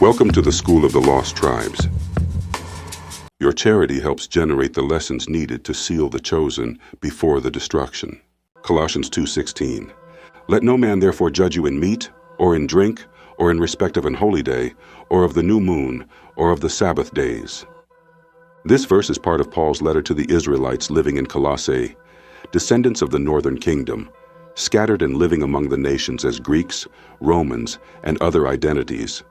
Welcome to the School of the Lost Tribes. Your charity helps generate the lessons needed to seal the chosen before the destruction. Colossians 2:16. Let no man therefore judge you in meat, or in drink, or in respect of an holy day, or of the new moon, or of the Sabbath days. This verse is part of Paul's letter to the Israelites living in Colossae, descendants of the northern kingdom, scattered and living among the nations as Greeks, Romans, and other identities.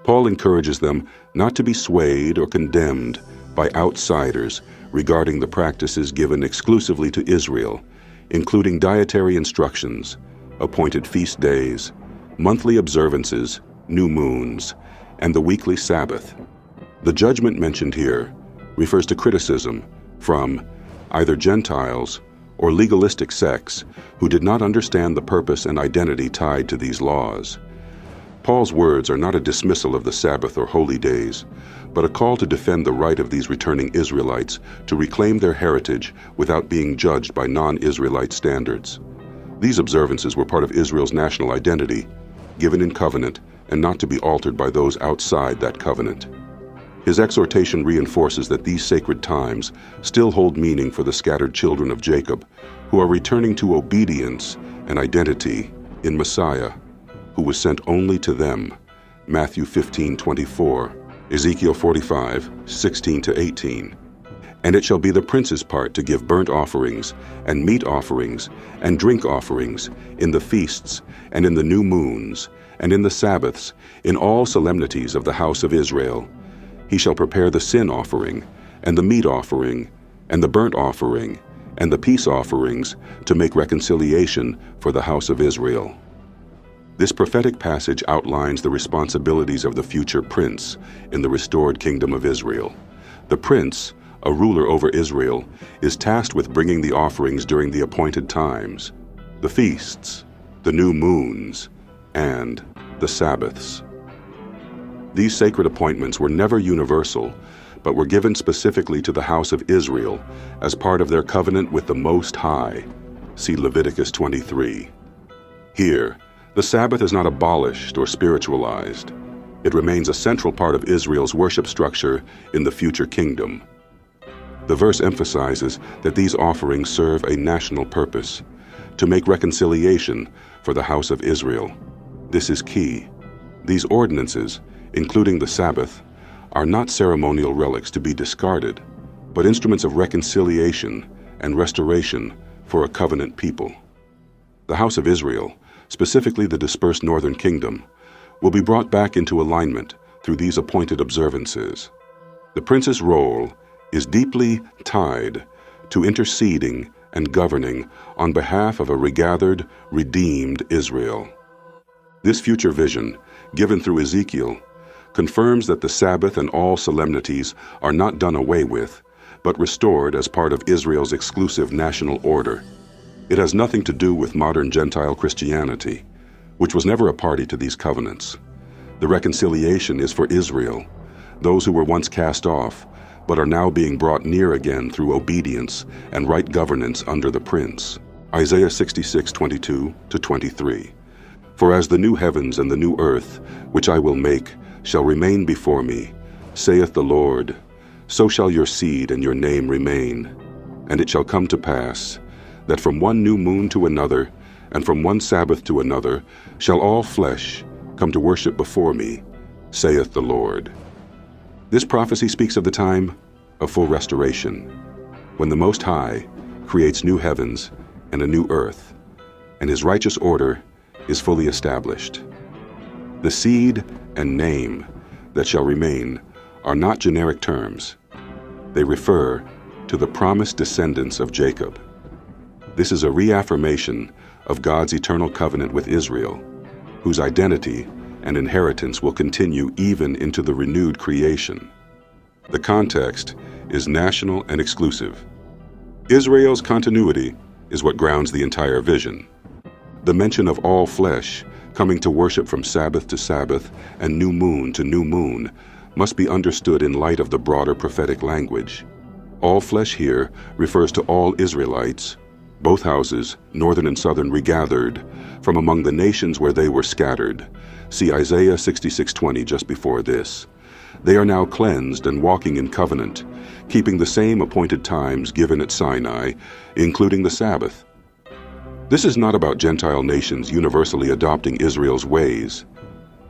Paul encourages them not to be swayed or condemned by outsiders regarding the practices given exclusively to Israel, including dietary instructions, appointed feast days, monthly observances, new moons, and the weekly Sabbath. The judgment mentioned here refers to criticism from either Gentiles or legalistic sects who did not understand the purpose and identity tied to these laws. Paul's words are not a dismissal of the Sabbath or holy days, but a call to defend the right of these returning Israelites to reclaim their heritage without being judged by non-Israelite standards. These observances were part of Israel's national identity, given in covenant and not to be altered by those outside that covenant. His exhortation reinforces that these sacred times still hold meaning for the scattered children of Jacob, who are returning to obedience and identity in Messiah, who was sent only to them. Matthew 15:24, Ezekiel 45:16-18. And it shall be the prince's part to give burnt offerings, and meat offerings, and drink offerings, in the feasts, and in the new moons, and in the Sabbaths, in all solemnities of the house of Israel. He shall prepare the sin offering, and the meat offering, and the burnt offering, and the peace offerings, to make reconciliation for the house of Israel. This prophetic passage outlines the responsibilities of the future prince in the restored kingdom of Israel. The prince, a ruler over Israel, is tasked with bringing the offerings during the appointed times, the feasts, the new moons, and the Sabbaths. These sacred appointments were never universal, but were given specifically to the house of Israel as part of their covenant with the Most High. See Leviticus 23. Here, the Sabbath is not abolished or spiritualized. It remains a central part of Israel's worship structure in the future kingdom. The verse emphasizes that these offerings serve a national purpose, to make reconciliation for the house of Israel. This is key. These ordinances, including the Sabbath, are not ceremonial relics to be discarded, but instruments of reconciliation and restoration for a covenant people. The house of Israel, specifically the dispersed northern kingdom, will be brought back into alignment through these appointed observances. The prince's role is deeply tied to interceding and governing on behalf of a regathered, redeemed Israel. This future vision, given through Ezekiel, confirms that the Sabbath and all solemnities are not done away with, but restored as part of Israel's exclusive national order. It has nothing to do with modern Gentile Christianity, which was never a party to these covenants. The reconciliation is for Israel, those who were once cast off, but are now being brought near again through obedience and right governance under the Prince. Isaiah 66:22-23. For as the new heavens and the new earth, which I will make, shall remain before me, saith the Lord, so shall your seed and your name remain. And it shall come to pass, that from one new moon to another, and from one Sabbath to another, shall all flesh come to worship before me, saith the Lord. This prophecy speaks of the time of full restoration, when the Most High creates new heavens and a new earth, and his righteous order is fully established. The seed and name that shall remain are not generic terms. They refer to the promised descendants of Jacob. This is a reaffirmation of God's eternal covenant with Israel, whose identity and inheritance will continue even into the renewed creation. The context is national and exclusive. Israel's continuity is what grounds the entire vision. The mention of all flesh coming to worship from Sabbath to Sabbath and new moon to new moon must be understood in light of the broader prophetic language. All flesh here refers to all Israelites, Both houses, northern and southern, regathered from among the nations where they were scattered. See Isaiah 66:20 just before this. They are now cleansed and walking in covenant, keeping the same appointed times given at Sinai, including the Sabbath. This is not about Gentile nations universally adopting Israel's ways,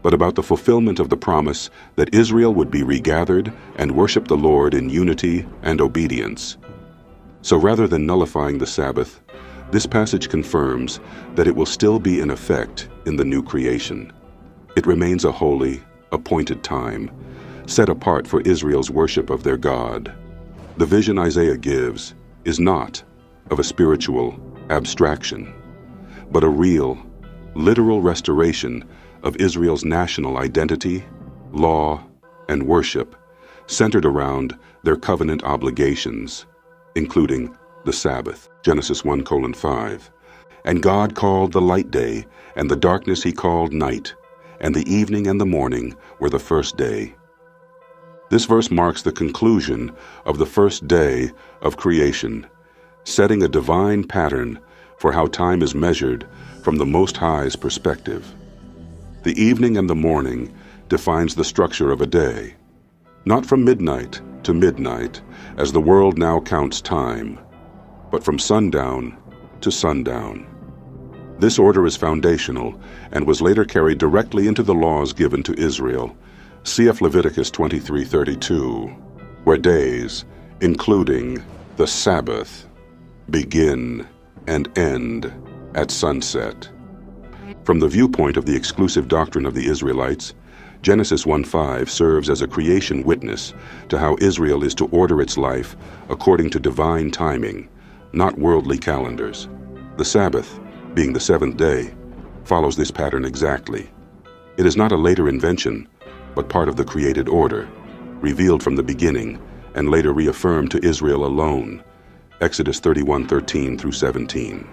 but about the fulfillment of the promise that Israel would be regathered and worship the Lord in unity and obedience. So rather than nullifying the Sabbath, this passage confirms that it will still be in effect in the new creation. It remains a holy, appointed time, set apart for Israel's worship of their God. The vision Isaiah gives is not of a spiritual abstraction, but a real, literal restoration of Israel's national identity, law, and worship, centered around their covenant obligations, including the Sabbath. Genesis 1:5. And God called the light day, and the darkness he called night, and the evening and the morning were the first day. This verse marks the conclusion of the first day of creation, setting a divine pattern for how time is measured from the Most High's perspective. The evening and the morning defines the structure of a day, not from midnight to midnight, as the world now counts time, but from sundown to sundown. This order is foundational and was later carried directly into the laws given to Israel. Cf. Leviticus 23:32, where days, including the Sabbath, begin and end at sunset. From the viewpoint of the exclusive doctrine of the Israelites, Genesis 1:5 serves as a creation witness to how Israel is to order its life according to divine timing, not worldly calendars. The Sabbath, being the seventh day, follows this pattern exactly. It is not a later invention, but part of the created order, revealed from the beginning and later reaffirmed to Israel alone. Exodus 31:13 through 17.